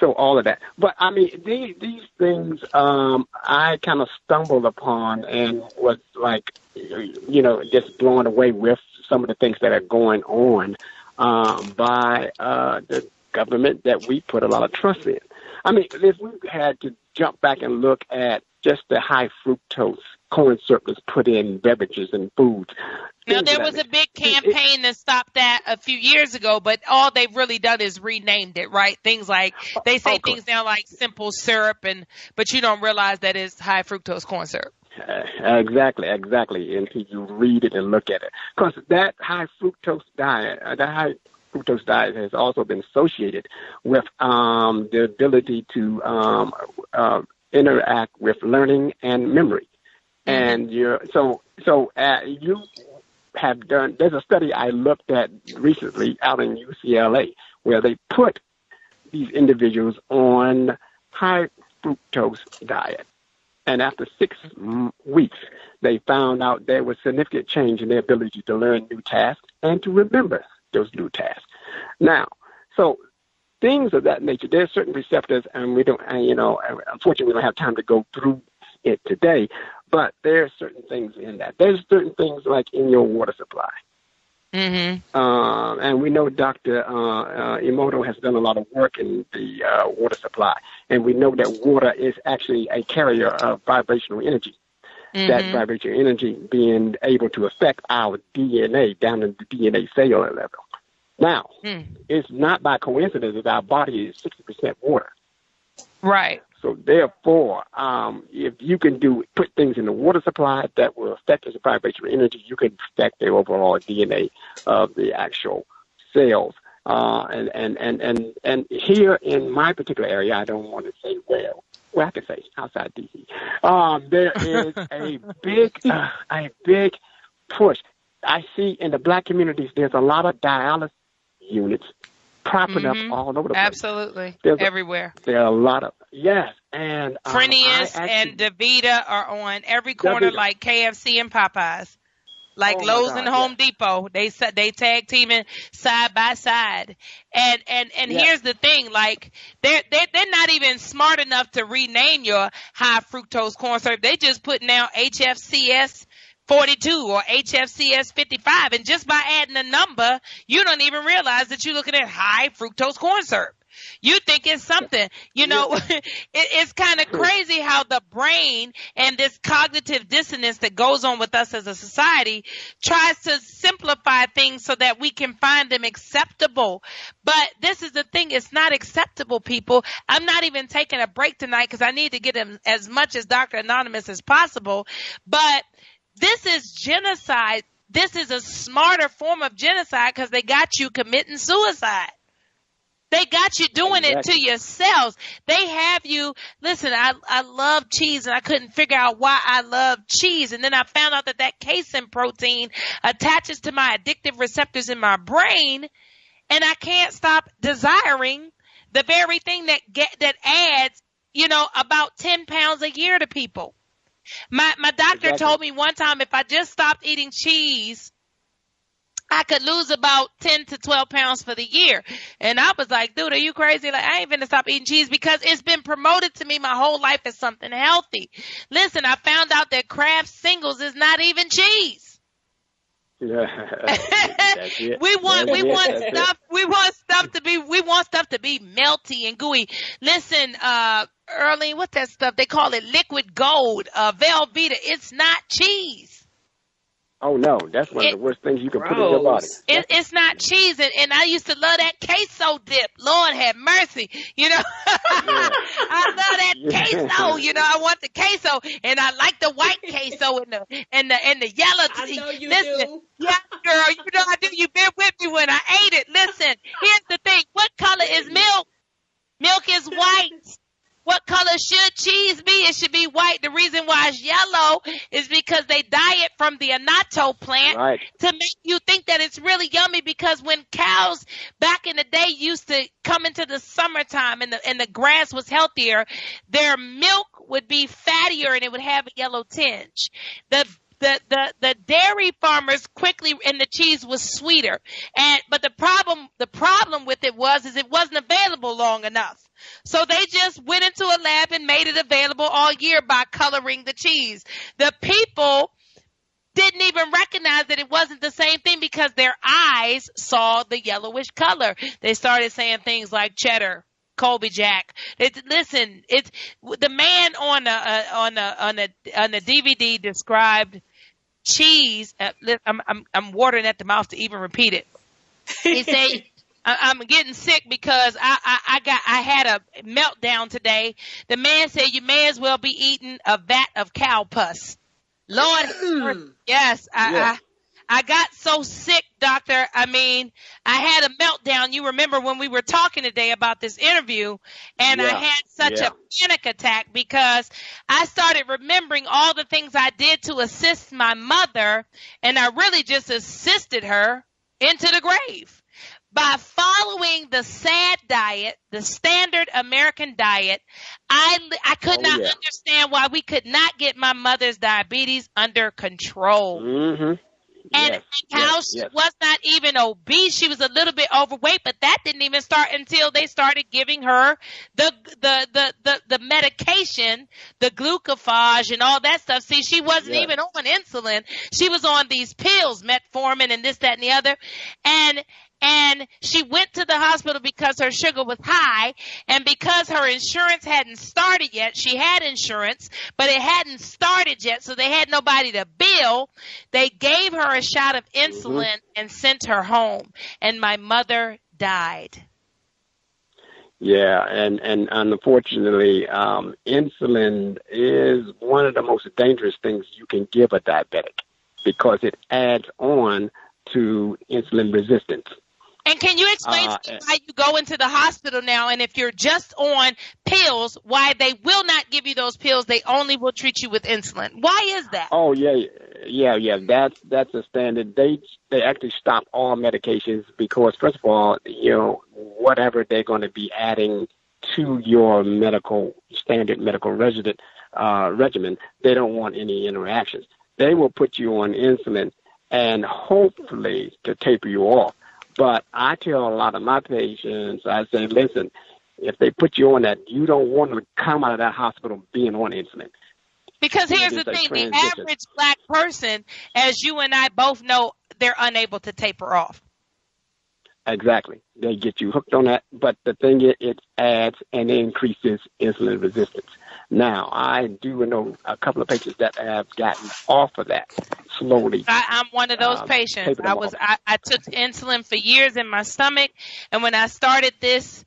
So all of that. But, I mean, these things I kind of stumbled upon and was like, just blown away with some of the things that are going on by the government that we put a lot of trust in. I mean, if we had to jump back and look at just the high fructose corn syrup that's put in beverages and foods. Now, there was a big campaign to stop that a few years ago, but all they've really done is renamed it, right? Things like, they say things now like simple syrup, but you don't realize that it's high fructose corn syrup. Exactly, until you read it and look at it. Because that high fructose diet, that high fructose diet has also been associated with the ability to interact with learning and memory. And you have done. There's a study I looked at recently out in UCLA where they put these individuals on high fructose diet, and after 6 weeks, they found out there was significant change in their ability to learn new tasks and to remember those new tasks. Now, so things of that nature. There's certain receptors, and we don't, unfortunately, we don't have time to go through it today. But there are certain things in that. There's certain things like in your water supply. Mm-hmm. And we know Dr. Emoto has done a lot of work in the water supply. And we know that water is actually a carrier of vibrational energy. Mm-hmm. That vibrational energy being able to affect our DNA down in the DNA cellular level. Now, it's not by coincidence that our body is 60% water. Right. So therefore, if you can put things in the water supply that will affect the vibrational energy, you can affect the overall DNA of the actual cells. And here in my particular area, I don't want to say well I can say outside DC. There is a big push. I see in the black communities, there's a lot of dialysis units propping up all over the place. Absolutely. Everywhere. There are a lot of, yes. And Fresenius and DaVita are on every corner like KFC and Popeyes. Like Lowe's and Home Depot. They tag teaming side by side. And here's the thing, like they're not even smart enough to rename your high fructose corn syrup. They just putting out HFCS 42 or HFCS 55, and just by adding a number, you don't even realize that you're looking at high fructose corn syrup. You think it's something, it's kind of crazy how the brain and this cognitive dissonance that goes on with us as a society tries to simplify things so that we can find them acceptable. But this is the thing. It's not acceptable, people. I'm not even taking a break tonight because I need to get them as much as Dr. Anonymous as possible. But this is genocide. This is a smarter form of genocide because they got you committing suicide. They got you doing it to yourselves. They have you. Listen, I love cheese, and I couldn't figure out why I love cheese. And then I found out that casein protein attaches to my addictive receptors in my brain, and I can't stop desiring the very thing that adds, about 10 pounds a year to people. My doctor told me one time if I just stopped eating cheese, I could lose about 10 to 12 pounds for the year. And I was like, dude, are you crazy? Like, I ain't gonna stop eating cheese because it's been promoted to me my whole life as something healthy. Listen, I found out that Kraft Singles is not even cheese. Yeah. we want stuff to be melty and gooey. Listen, Earlene, what's that stuff? They call it liquid gold, Velveeta. It's not cheese. Oh, no, that's one of the worst things you can put in your body. It's not cheese, and I used to love that queso dip. Lord have mercy. I love that queso. I want the queso, and I like the white queso and the yellow. I know you do. Yeah, girl, I do. You've been with me when I ate it. Listen, here's the thing. What color is milk? Milk is white. What color should cheese be? It should be white. The reason why it's yellow is because they dye it from the annatto plant to make you think that it's really yummy, because when cows back in the day used to come into the summertime and the grass was healthier, their milk would be fattier and it would have a yellow tinge. The dairy farmers quickly, and the cheese was sweeter. But the problem with it was it wasn't available long enough. So they just went into a lab and made it available all year by coloring the cheese. The people didn't even recognize that it wasn't the same thing because their eyes saw the yellowish color. They started saying things like cheddar, Colby Jack. Listen, it's the man on the DVD described cheese. I'm watering at the mouth to even repeat it. He said, I'm getting sick because I had a meltdown today. The man said you may as well be eating a vat of cow pus. Lord, yes, I got so sick doctor. I mean, I had a meltdown. You remember when we were talking today about this interview, and I had such a panic attack because I started remembering all the things I did to assist my mother, and I really just assisted her into the grave. By following the SAD diet, the standard American diet, I could not understand why we could not get my mother's diabetes under control. Mm-hmm. And how she was not even obese. She was a little bit overweight, but that didn't even start until they started giving her the medication, the glucophage and all that stuff. See, she wasn't even on insulin. She was on these pills, metformin and this, that, and the other. And she went to the hospital because her sugar was high, and because her insurance hadn't started yet. She had insurance, but it hadn't started yet, so they had nobody to bill. They gave her a shot of insulin and sent her home, and my mother died. Yeah, and unfortunately, insulin is one of the most dangerous things you can give a diabetic because it adds on to insulin resistance. And can you explain to me why you go into the hospital now, and if you're just on pills, why they will not give you those pills? They only will treat you with insulin. Why is that? Oh, yeah. That's a standard. They actually stop all medications because, first of all, whatever they're going to be adding to your standard medical regimen, they don't want any interactions. They will put you on insulin and hopefully to taper you off. But I tell a lot of my patients, I say, listen, if they put you on that, you don't want to come out of that hospital being on insulin. Because here's the thing, the average black person, as you and I both know, they're unable to taper off. Exactly. They get you hooked on that. But the thing is, it adds and increases insulin resistance. Now, I do know a couple of patients that have gotten off of that slowly. I'm one of those patients. I took insulin for years in my stomach, and when I started this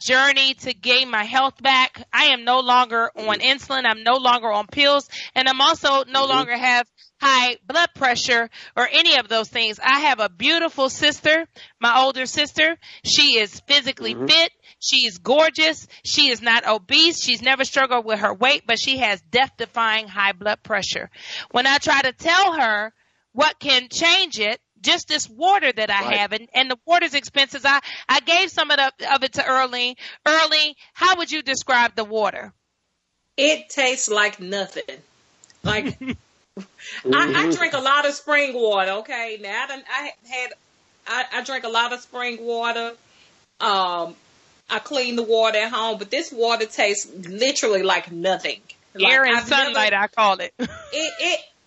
journey to gain my health back, I am no longer on insulin. I'm no longer on pills, and I'm also no longer have high blood pressure or any of those things. I have a beautiful sister, my older sister. She is physically fit. She is gorgeous. She is not obese. She's never struggled with her weight, but she has death-defying high blood pressure. When I try to tell her what can change it, just this water that I have, and the water's expensive. I gave some of it to Earlene. Earlene, how would you describe the water? It tastes like nothing. Like I drink a lot of spring water. Okay, now I drink a lot of spring water. I clean the water at home, but this water tastes literally like nothing. Air and sunlight, I call it.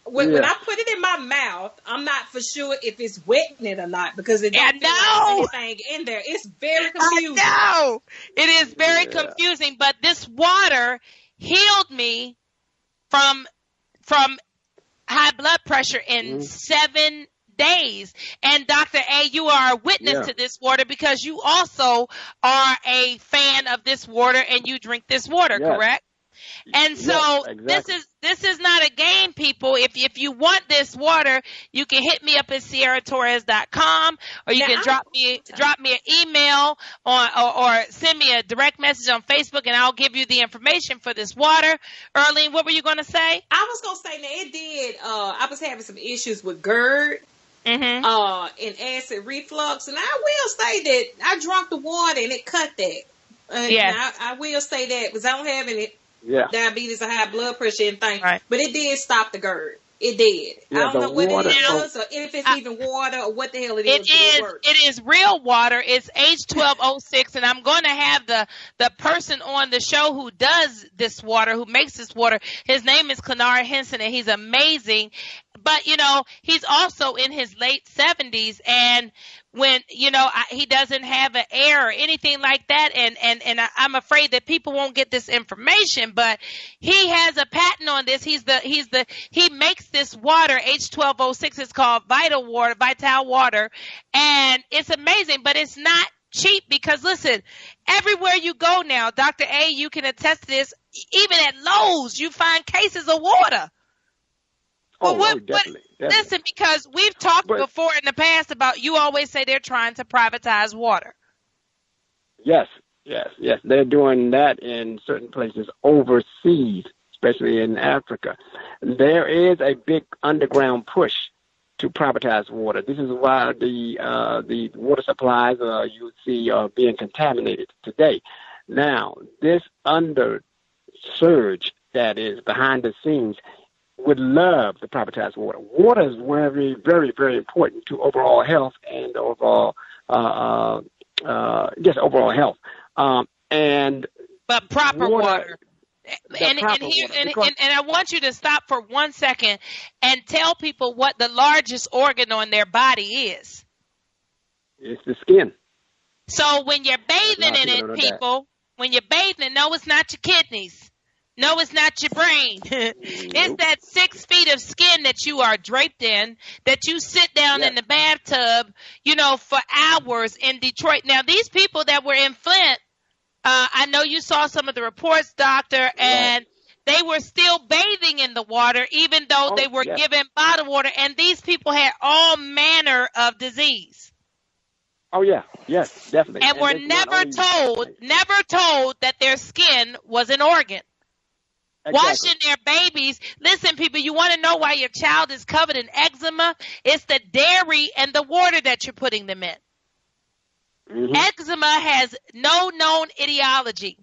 When I put it in my mouth, I'm not for sure if it's wetting it or not because it don't feel like anything in there. It's very confusing. I know. It is very confusing, but this water healed me from high blood pressure in 7 days. And Dr. A, you are a witness to this water because you also are a fan of this water and you drink this water, correct? And so this is not a game, people. If you want this water, you can hit me up at SierraTorres.com, or you can drop me an email or send me a direct message on Facebook, and I'll give you the information for this water. Earlene, what were you going to say? I was going to say that it did. I was having some issues with GERD. And acid reflux, and I will say that I drank the water and it cut that. And I will say that because I don't have any diabetes or high blood pressure and things, but it did stop the GERD. It did. I don't know what it is, or if it's even water, or what the hell it is. It is real water. It's H12O6, and I'm going to have the person on the show who does this water, who makes this water. His name is Clenara Henson, and he's amazing. But, he's also in his late 70s, and when, he doesn't have an heir or anything like that, and I'm afraid that people won't get this information, but he has a patent on this. He makes this water, H12O6, it's called Vital Water, and it's amazing, but it's not cheap because, listen, everywhere you go now, Dr. A, you can attest to this, even at Lowe's, you find cases of water. Definitely. Listen, because we've talked before in the past about, you always say they're trying to privatize water. Yes. They're doing that in certain places overseas, especially in Africa. There is a big underground push to privatize water. This is why the water supplies you see are being contaminated today. Now, this undersurge that is behind the scenes would love to privatize water. Water is very, very, very important to overall health and overall health. But proper water. And I want you to stop for 1 second and tell people what the largest organ on their body is. It's the skin. So when you're bathing in it, people, when you're bathing, no, it's not your kidneys. No, it's not your brain. It's that 6 feet of skin that you are draped in, that you sit down in the bathtub, for hours in Detroit. Now, these people that were in Flint, I know you saw some of the reports, Doctor, and they were still bathing in the water, even though they were given bottled water. And these people had all manner of disease. Oh, yeah. Yes, definitely. And were never told that their skin was an organ. Exactly. Washing their babies. Listen, people, you want to know why your child is covered in eczema? It's the dairy and the water that you're putting them in. Mm-hmm. Eczema has no known etiology.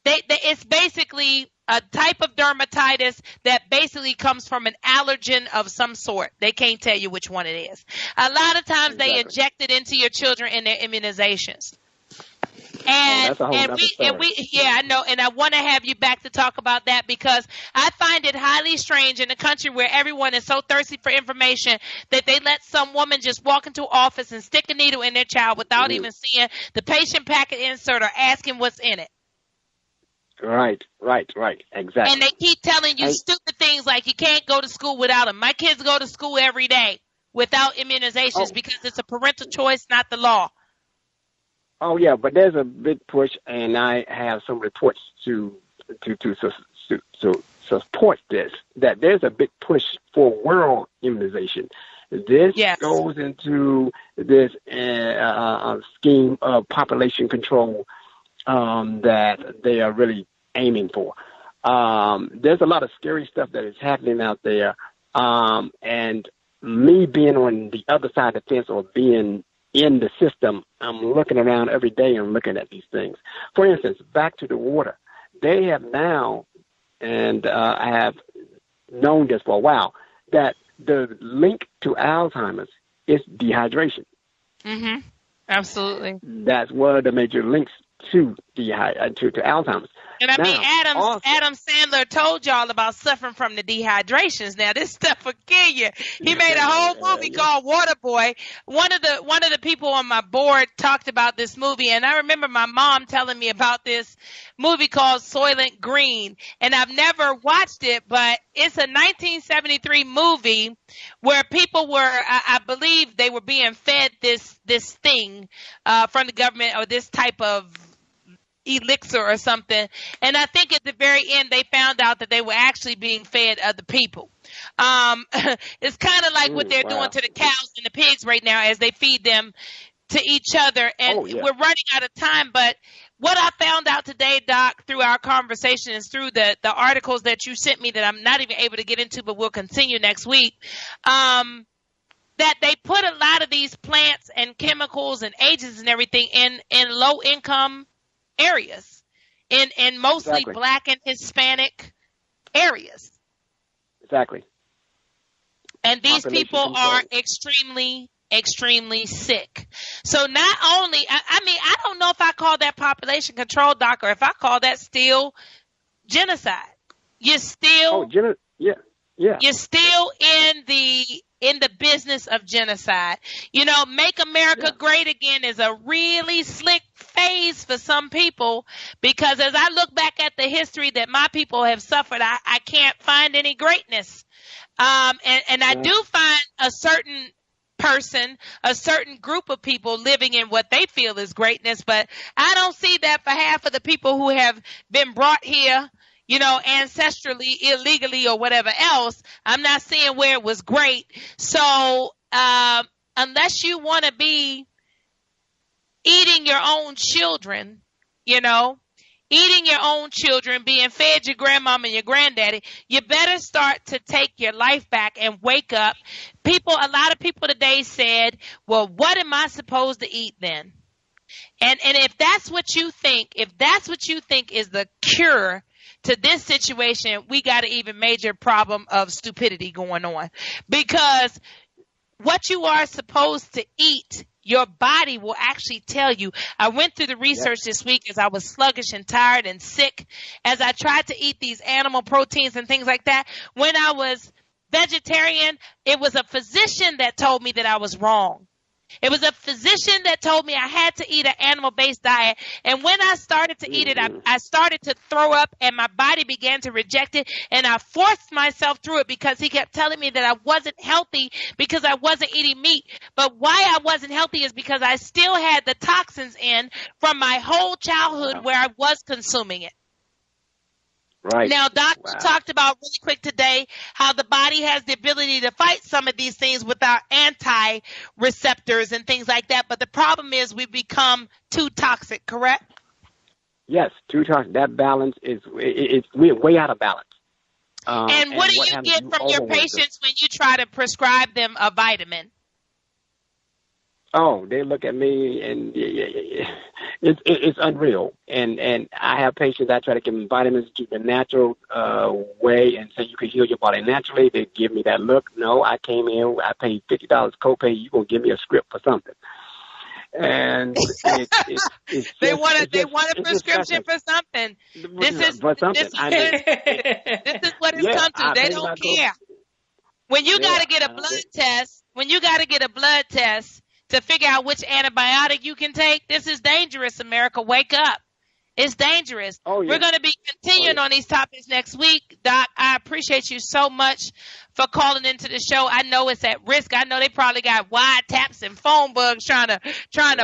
It's basically a type of dermatitis that basically comes from an allergen of some sort. They can't tell you which one it is. A lot of times they inject it into your children in their immunizations. I know, and I want to have you back to talk about that, because I find it highly strange in a country where everyone is so thirsty for information that they let some woman just walk into office and stick a needle in their child without even seeing the patient packet insert or asking what's in it. Right, exactly. And they keep telling you stupid things like you can't go to school without them. My kids go to school every day without immunizations because it's a parental choice, not the law. Oh, yeah, but there's a big push, and I have some reports to support this, that there's a big push for world immunization. This goes into this scheme of population control that they are really aiming for. There's a lot of scary stuff that is happening out there, and me being on the other side of the fence or being in the system, I'm looking around every day and looking at these things. For instance, back to the water. They have now, and I have known this for a while, that the link to Alzheimer's is dehydration. Mm-hmm. Absolutely. That's one of the major links to Alzheimer's. And Adam Sandler told y'all about suffering from the dehydrations. Now this stuff will kill you. He made a whole movie called Waterboy. One of the people on my board talked about this movie, and I remember my mom telling me about this movie called Soylent Green. And I've never watched it, but it's a 1973 movie where people were, I believe, they were being fed this thing from the government, or this type of elixir or something, and I think at the very end they found out that they were actually being fed other people. It's kind of like what they're doing to the cows and the pigs right now as they feed them to each other, and we're running out of time. But what I found out today, Doc, through our conversation is through the articles that you sent me that I'm not even able to get into, but we'll continue next week, that they put a lot of these plants and chemicals and agents and everything in low income areas, in mostly Black and Hispanic areas. Exactly. And these people are extremely, extremely sick. So not only, I don't know if I call that population control, Doc, or if I call that still genocide. You're still, you're still in the business of genocide. Make America Great Again is a really slick phase for some people, because as I look back at the history that my people have suffered, I can't find any greatness. And I do find a certain person, a certain group of people living in what they feel is greatness, but I don't see that for half of the people who have been brought here, ancestrally, illegally, or whatever else. I'm not saying where it was great. So unless you want to be eating your own children, eating your own children, being fed your grandmama and your granddaddy, you better start to take your life back and wake up. A lot of people today said, well, what am I supposed to eat then? And if that's what you think is the cure to this situation, we got an even major problem of stupidity going on. Because what you are supposed to eat, your body will actually tell you. I went through the research this week as I was sluggish and tired and sick, as I tried to eat these animal proteins and things like that. When I was vegetarian, it was a physician that told me that I was wrong. It was a physician that told me I had to eat an animal-based diet. And when I started to eat it, I started to throw up, and my body began to reject it. And I forced myself through it because he kept telling me that I wasn't healthy because I wasn't eating meat. But why I wasn't healthy is because I still had the toxins in from my whole childhood where I was consuming it. Right. Now, Doctor talked about really quick today how the body has the ability to fight some of these things with our anti-receptors and things like that. But the problem is we become too toxic, correct? Yes, too toxic. That balance we're way out of balance. And what do you get from your patients when you try to prescribe them a vitamin? Oh, they look at me and it's unreal. And I have patients, I try to give them vitamins to the natural way and say you can heal your body naturally. They give me that look. No, I came in, I paid $50 copay. You're going to give me a script for something. And they want a prescription for something. This is what it's come to. They don't care. When you got to get a blood test, to figure out which antibiotic you can take, this is dangerous, America. Wake up. It's dangerous. Oh, yeah. We're going to be continuing on these topics next week. Doc, I appreciate you so much for calling into the show. I know it's at risk. I know they probably got wiretaps and phone bugs trying to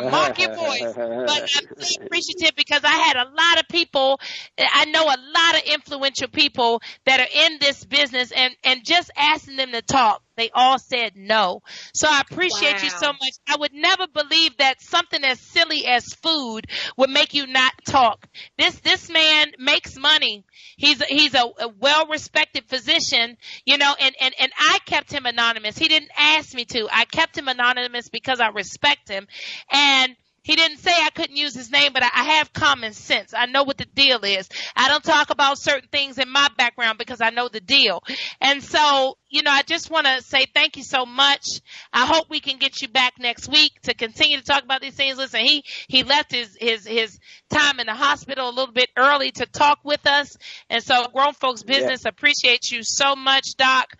mark your voice. But I'm so appreciative because I had a lot of people. I know a lot of influential people that are in this business, and just asking them to talk, they all said no. So I appreciate you so much. I would never believe that something as silly as food would make you not talk. This man makes money. He's a well-respected physician, and I kept him anonymous. He didn't ask me to. I kept him anonymous because I respect him. And he didn't say I couldn't use his name, but I have common sense. I know what the deal is. I don't talk about certain things in my background because I know the deal. And so, I just want to say thank you so much. I hope we can get you back next week to continue to talk about these things. Listen, he left his time in the hospital a little bit early to talk with us. And so Grown Folks Business appreciates you so much, Doc.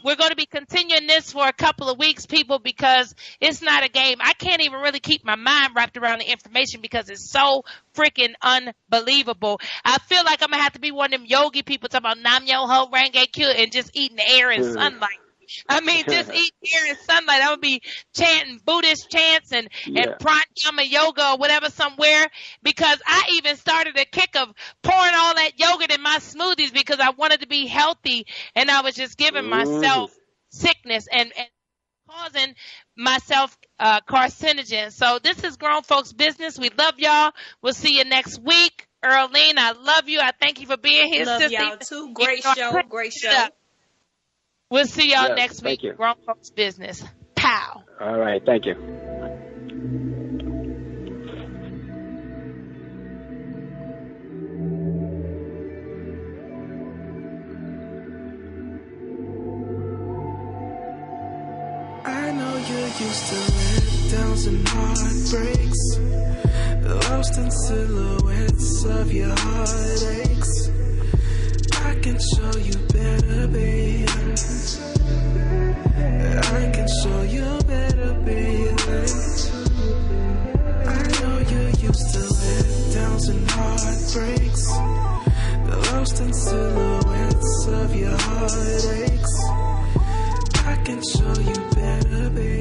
We're going to be continuing this for a couple of weeks, people, because it's not a game. I can't even really keep my mind wrapped around the information because it's so freaking unbelievable. I feel like I'm going to have to be one of them yogi people talking about Nam Myoho Renge Kyo and just eating the air and sunlight. I mean, just eat air and sunlight. I would be chanting Buddhist chants and pranayama yoga or whatever somewhere, because I even started a kick of pouring all that yogurt in my smoothies because I wanted to be healthy, and I was just giving myself sickness and causing myself carcinogen. So this is Grown Folks Business. We love y'all. We'll see you next week. Earlene, I love you. I thank you for being here. Love y'all too. Great show. Great show. We'll see y'all next week. Grown Folks Business. Pow. All right. Thank you. I know you're used to letdowns and heartbreaks, lost in silhouettes of your heartaches. I can show you better, babe. I can show you better, babe. I know you're used to letdowns and heartbreaks, lost in silhouettes of your heartaches. I can show you better, babe.